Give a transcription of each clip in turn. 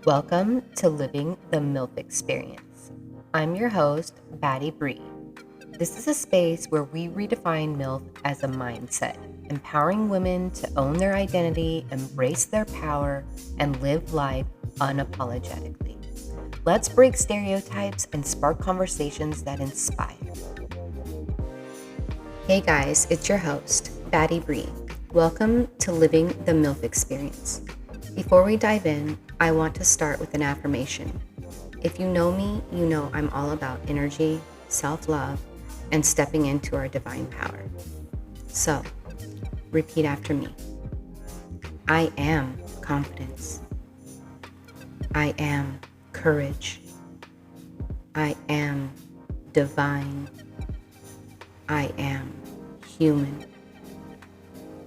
Welcome to Living the MILF Experience. I'm your host, Baddie Bri. This is a space where we redefine MILF as a mindset, empowering women to own their identity, embrace their power, and live life unapologetically. Let's break stereotypes and spark conversations that inspire. Hey guys, it's your host, Baddie Bri. Welcome to Living the MILF Experience. Before we dive in, I want to start with an affirmation. If you know me, you know I'm all about energy, self-love, and stepping into our divine power. So, repeat after me. I am confidence. I am courage. I am divine. I am human.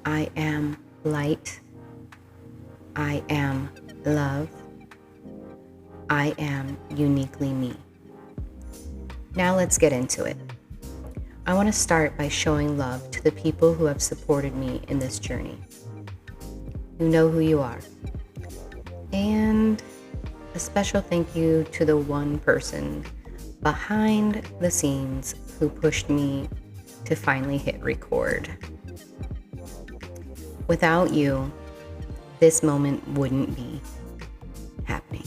I am light. I am love. I am uniquely me. Now let's get into it. I want to start by showing love to the people who have supported me in this journey. You know who you are. And a special thank you to the one person behind the scenes who pushed me to finally hit record. Without you, this moment wouldn't be happening.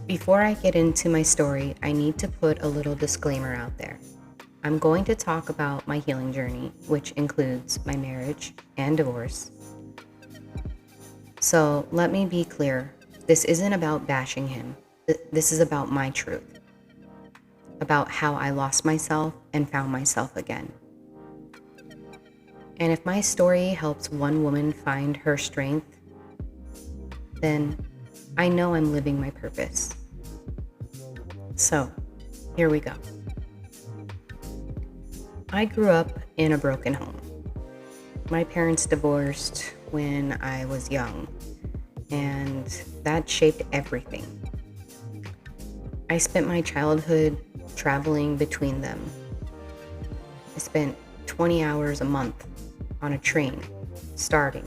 Before I get into my story, I need to put a little disclaimer out there. I'm going to talk about my healing journey, which includes my marriage and divorce. So let me be clear, this isn't about bashing him. This is about my truth, about how I lost myself and found myself again. And if my story helps one woman find her strength, then I know I'm living my purpose. So, here we go. I grew up in a broken home. My parents divorced when I was young, and that shaped everything. I spent my childhood traveling between them. I spent 20 hours a month on a train, starting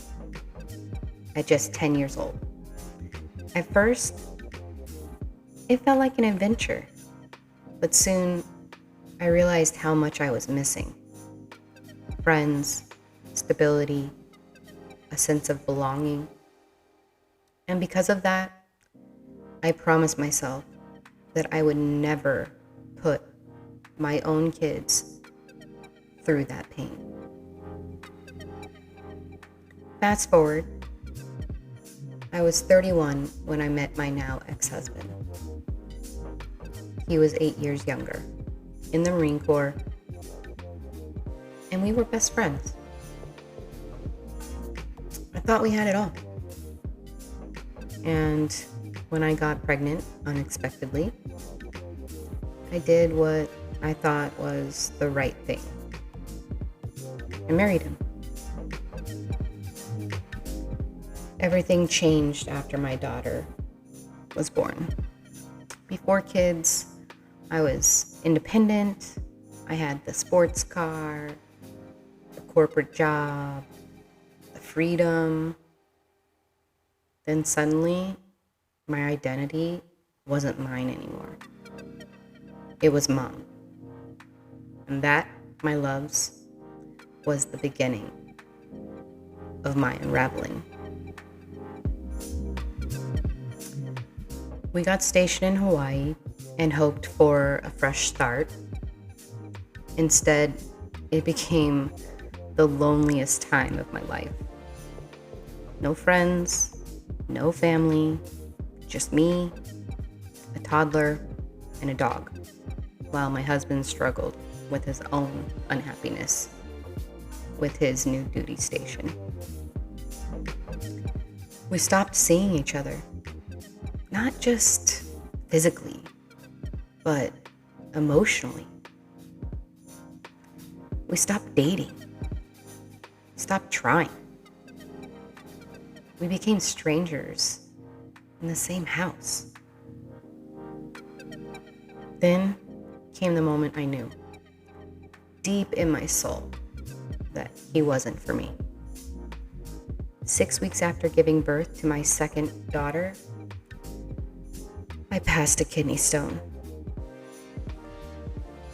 at just 10 years old. At first, it felt like an adventure, but soon I realized how much I was missing. Friends, stability, a sense of belonging. And because of that, I promised myself that I would never put my own kids through that pain. Fast forward, I was 31 when I met my now ex-husband. He was 8 years younger, in the Marine Corps, and we were best friends. I thought we had it all. And when I got pregnant unexpectedly, I did what I thought was the right thing. I married him. Everything changed after my daughter was born. Before kids, I was independent. I had the sports car, the corporate job, the freedom. Then suddenly, my identity wasn't mine anymore. It was mom. And that, my loves, was the beginning of my unraveling. We got stationed in Hawaii and hoped for a fresh start. Instead, it became the loneliest time of my life. No friends, no family, just me, a toddler, and a dog, while my husband struggled with his own unhappiness with his new duty station. We stopped seeing each other. Not just physically, but emotionally. We stopped dating, stopped trying. We became strangers in the same house. Then came the moment I knew, deep in my soul, that he wasn't for me. 6 weeks after giving birth to my second daughter, I passed a kidney stone.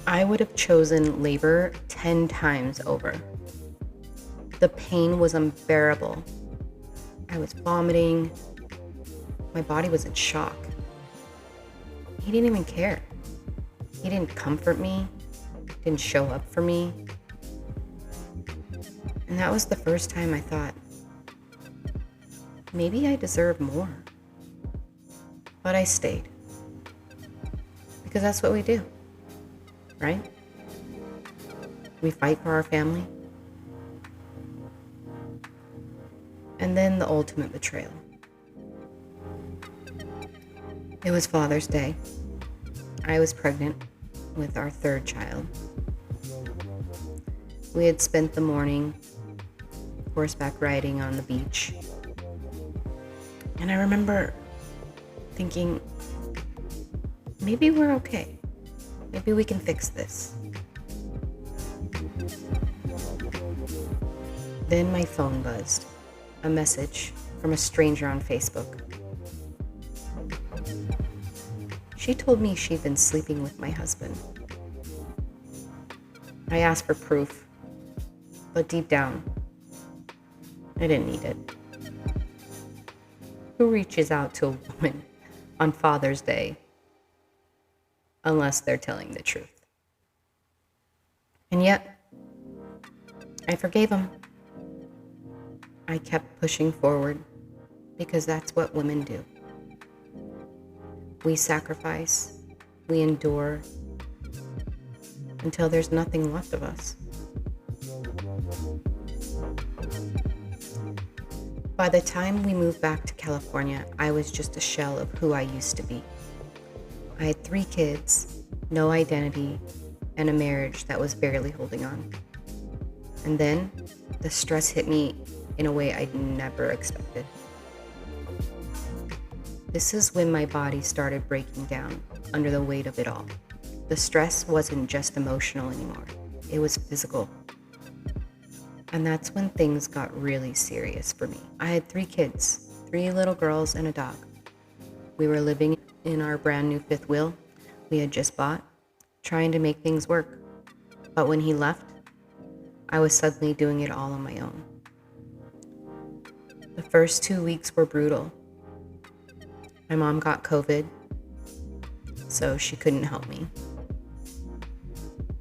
I would have chosen labor 10 times over. The pain was unbearable. I was vomiting. My body was in shock. He didn't even care. He didn't comfort me, didn't show up for me. And that was the first time I thought, maybe I deserve more. But I stayed. Because that's what we do, right? We fight for our family. And then the ultimate betrayal. It was Father's Day. I was pregnant with our third child. We had spent the morning horseback riding on the beach. And I remember thinking, maybe we're okay. Maybe we can fix this. Then my phone buzzed. A message from a stranger on Facebook. She told me she'd been sleeping with my husband. I asked for proof, but deep down, I didn't need it. Who reaches out to a woman on Father's Day unless they're telling the truth? And yet, I forgave him. I kept pushing forward because that's what women do. We sacrifice, we endure until there's nothing left of us. By the time we moved back to California, I was just a shell of who I used to be. I had 3 kids, no identity, and a marriage that was barely holding on. And then the stress hit me in a way I'd never expected. This is when my body started breaking down under the weight of it all. The stress wasn't just emotional anymore. It was physical. And that's when things got really serious for me. I had 3 kids, 3 little girls and a dog. We were living in our brand new 5th wheel we had just bought, trying to make things work. But when he left, I was suddenly doing it all on my own. The first 2 weeks were brutal. My mom got COVID, so she couldn't help me.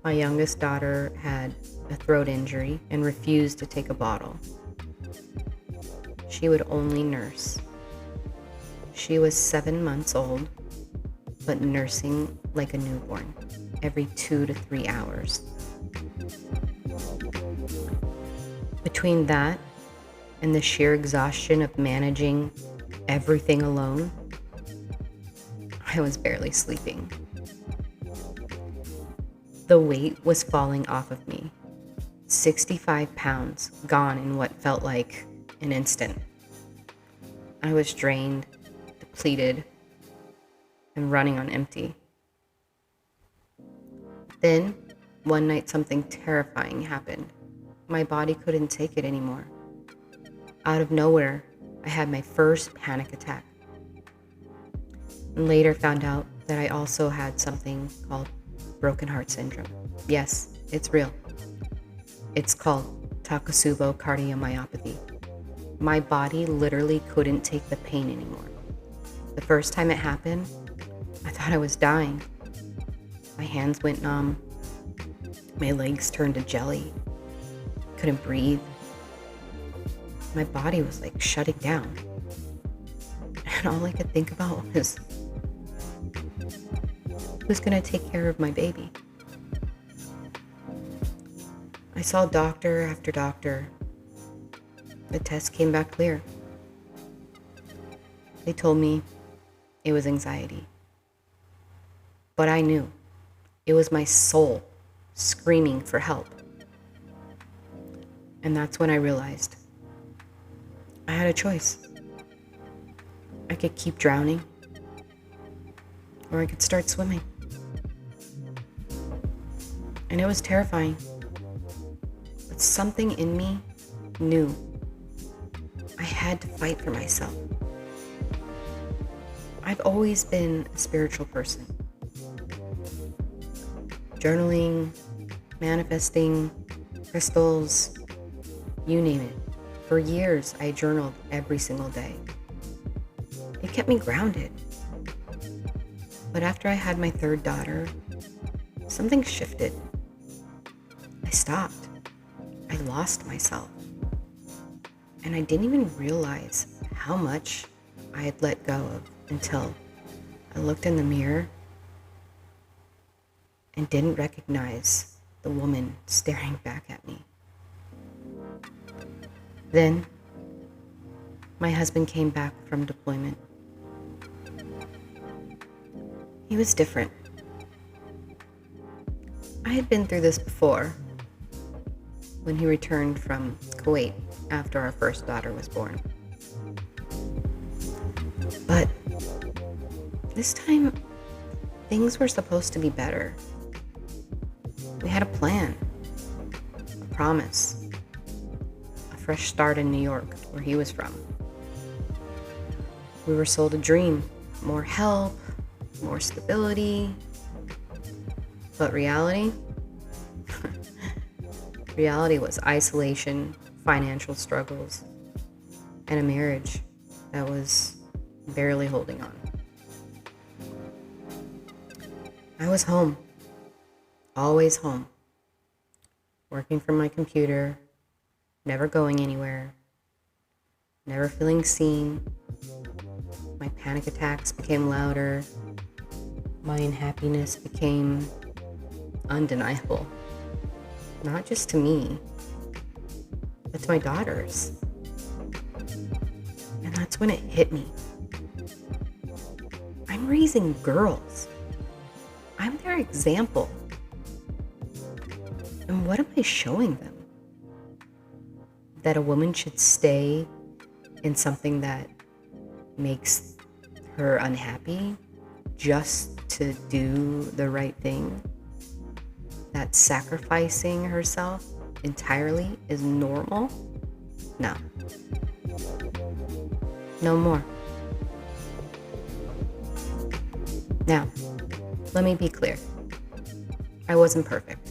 My youngest daughter had a throat injury and refused to take a bottle. She would only nurse. She was 7 months old, but nursing like a newborn every 2 to 3 hours. Between that and the sheer exhaustion of managing everything alone, I was barely sleeping. The weight was falling off of me. 65 pounds gone in what felt like an instant. I was drained, depleted, and running on empty. Then, one night something terrifying happened. My body couldn't take it anymore. Out of nowhere, I had my first panic attack. And later found out that I also had something called broken heart syndrome. Yes, it's real. It's called Takotsubo cardiomyopathy. My body literally couldn't take the pain anymore. The first time it happened, I thought I was dying. My hands went numb. My legs turned to jelly. Couldn't breathe. My body was like shutting down. And all I could think about was, who's gonna take care of my baby? I saw doctor after doctor. The test came back clear. They told me it was anxiety. But I knew it was my soul screaming for help. And that's when I realized I had a choice. I could keep drowning, or I could start swimming. And it was terrifying. But something in me knew I had to fight for myself. I've always been a spiritual person. Journaling, manifesting, crystals, you name it. For years, I journaled every single day. It kept me grounded. But after I had my third daughter, something shifted. I stopped. I lost myself. And I didn't even realize how much I had let go of until I looked in the mirror and didn't recognize the woman staring back at me. Then, my husband came back from deployment. He was different. I had been through this before when he returned from Kuwait after our first daughter was born. But this time, things were supposed to be better. We had a plan, a promise, a fresh start in New York, where he was from. We were sold a dream, more help, more stability. But reality? Reality was isolation, financial struggles, and a marriage that was barely holding on. I was home, always home, working from my computer, never going anywhere, never feeling seen. My panic attacks became louder. My unhappiness became undeniable. Not just to me, but to my daughters. And that's when it hit me. I'm raising girls. I'm their example. And what am I showing them? That a woman should stay in something that makes her unhappy just to do the right thing? That sacrificing herself entirely is normal? No. No more. Now, let me be clear. I wasn't perfect.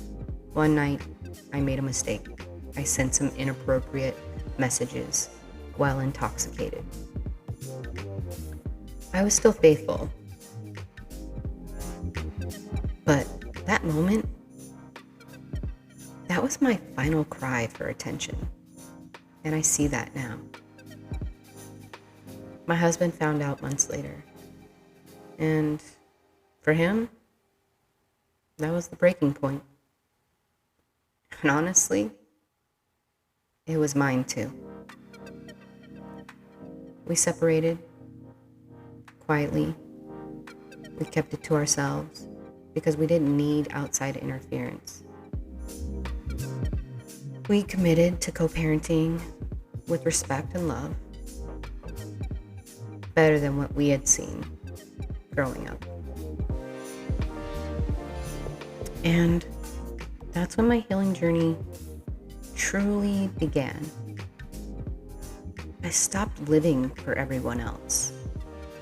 One night, I made a mistake. I sent some inappropriate messages while intoxicated. I was still faithful. But that moment, that was my final cry for attention. And I see that now. My husband found out months later. And for him, that was the breaking point. And honestly, it was mine too. We separated quietly. We kept it to ourselves because we didn't need outside interference. We committed to co-parenting with respect and love, better than what we had seen growing up. And that's when my healing journey truly began. I stopped living for everyone else.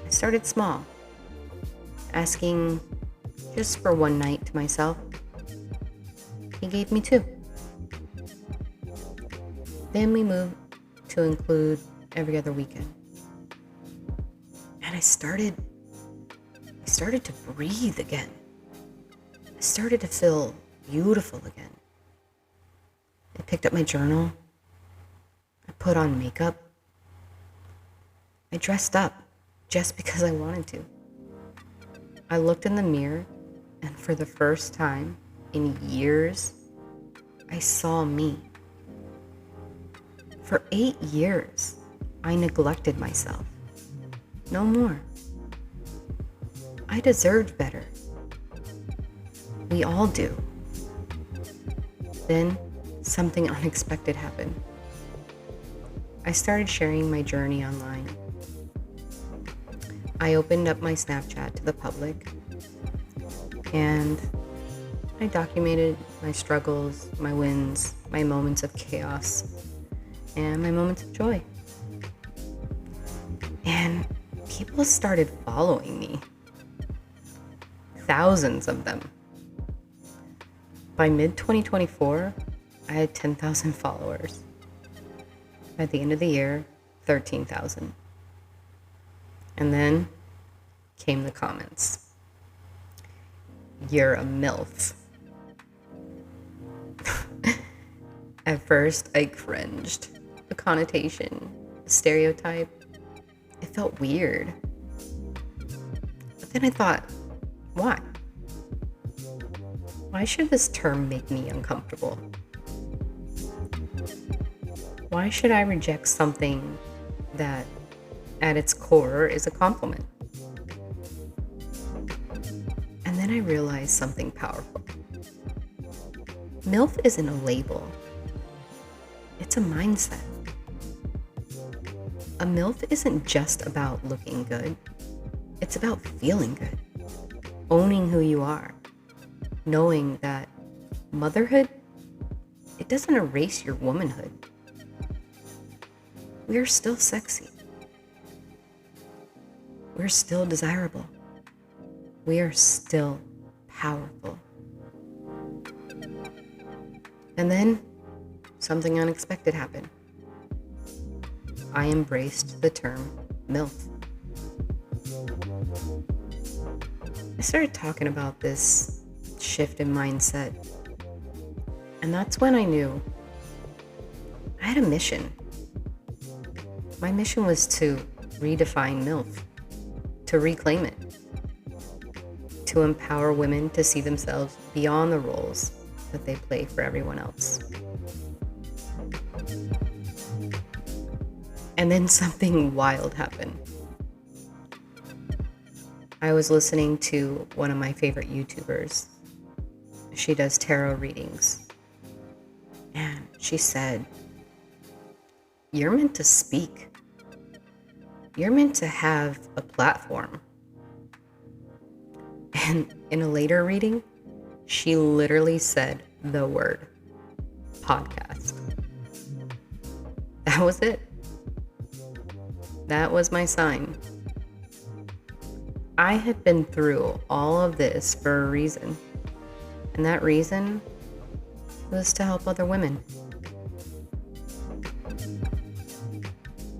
I started small, asking just for one night to myself. He gave me 2. Then we moved to include every other weekend. And I started to breathe again. I started to feel beautiful again. I picked up my journal. I put on makeup. I dressed up just because I wanted to. I looked in the mirror, and for the first time in years, I saw me. For 8 years, I neglected myself. No more. I deserved better. We all do. Then something unexpected happened. I started sharing my journey online. I opened up my Snapchat to the public, and I documented my struggles, my wins, my moments of chaos, and my moments of joy. And people started following me. Thousands of them. By mid-2024, I had 10,000 followers. At the end of the year, 13,000. And then came the comments. You're a MILF. At first, I cringed. The connotation, the stereotype, it felt weird. But then I thought, why? Why should this term make me uncomfortable? Why should I reject something that at its core is a compliment? And then I realized something powerful. MILF isn't a label. It's a mindset. A MILF isn't just about looking good. It's about feeling good. Owning who you are. Knowing that motherhood, it doesn't erase your womanhood. We're still sexy. We're still desirable. We are still powerful. And then something unexpected happened. I embraced the term MILF. I started talking about this shift in mindset, and that's when I knew I had a mission. My mission was to redefine MILF, to reclaim it, to empower women to see themselves beyond the roles that they play for everyone else. And then something wild happened. I was listening to one of my favorite YouTubers. She does tarot readings. And she said, you're meant to speak. You're meant to have a platform. And in a later reading, she literally said the word podcast. That was it. That was my sign. I had been through all of this for a reason. And that reason was to help other women.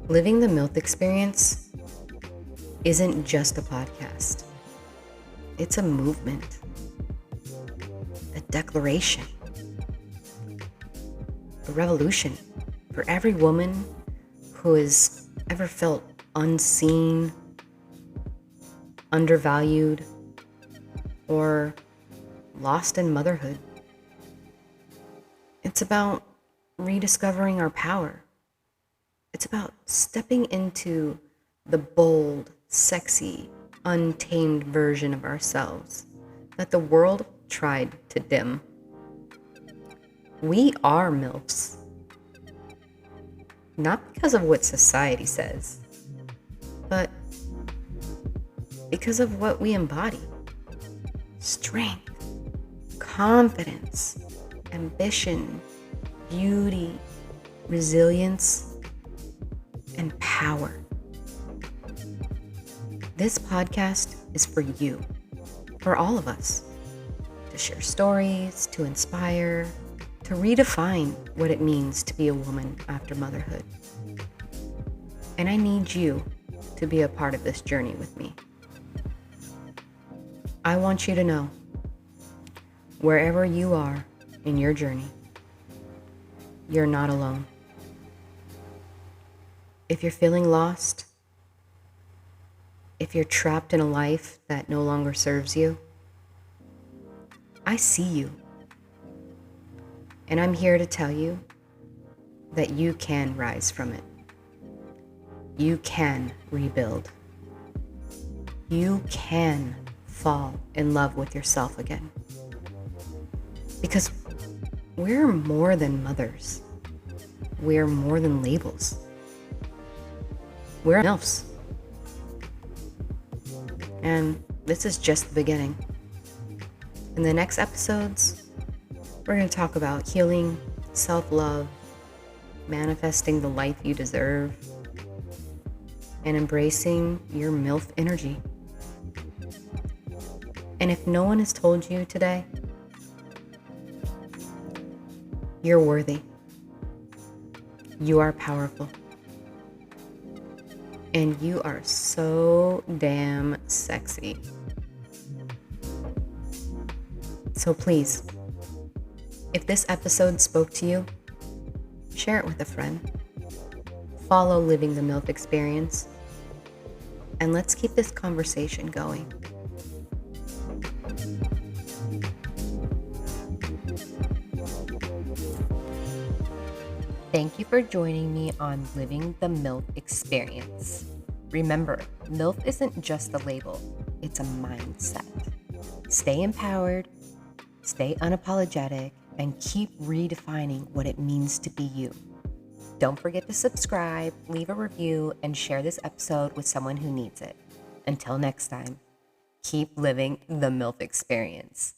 Living the MILF Experience isn't just a podcast. It's a movement, a declaration, a revolution for every woman who has ever felt unseen, undervalued, or lost in motherhood. It's about rediscovering our power. It's about stepping into the bold, sexy, untamed version of ourselves that the world tried to dim. We are MILFs. Not because of what society says, but because of what we embody. Strength, confidence, ambition, beauty, resilience, and power. This podcast is for you, for all of us, to share stories, to inspire, to redefine what it means to be a woman after motherhood. And I need you to be a part of this journey with me. I want you to know, wherever you are in your journey, you're not alone. If you're feeling lost, if you're trapped in a life that no longer serves you, I see you. And I'm here to tell you that you can rise from it. You can rebuild. You can fall in love with yourself again. Because we're more than mothers. We're more than labels. We're MILFs. And this is just the beginning. In the next episodes, we're going to talk about healing, self-love, manifesting the life you deserve, and embracing your MILF energy. And if no one has told you today, you're worthy. You are powerful. And you are so damn sexy. So please, if this episode spoke to you, share it with a friend. Follow Living the MILF Experience. And let's keep this conversation going. Thank you for joining me on Living the MILF Experience. Remember, MILF isn't just a label, it's a mindset. Stay empowered, stay unapologetic, and keep redefining what it means to be you. Don't forget to subscribe, leave a review, and share this episode with someone who needs it. Until next time, keep living the MILF Experience.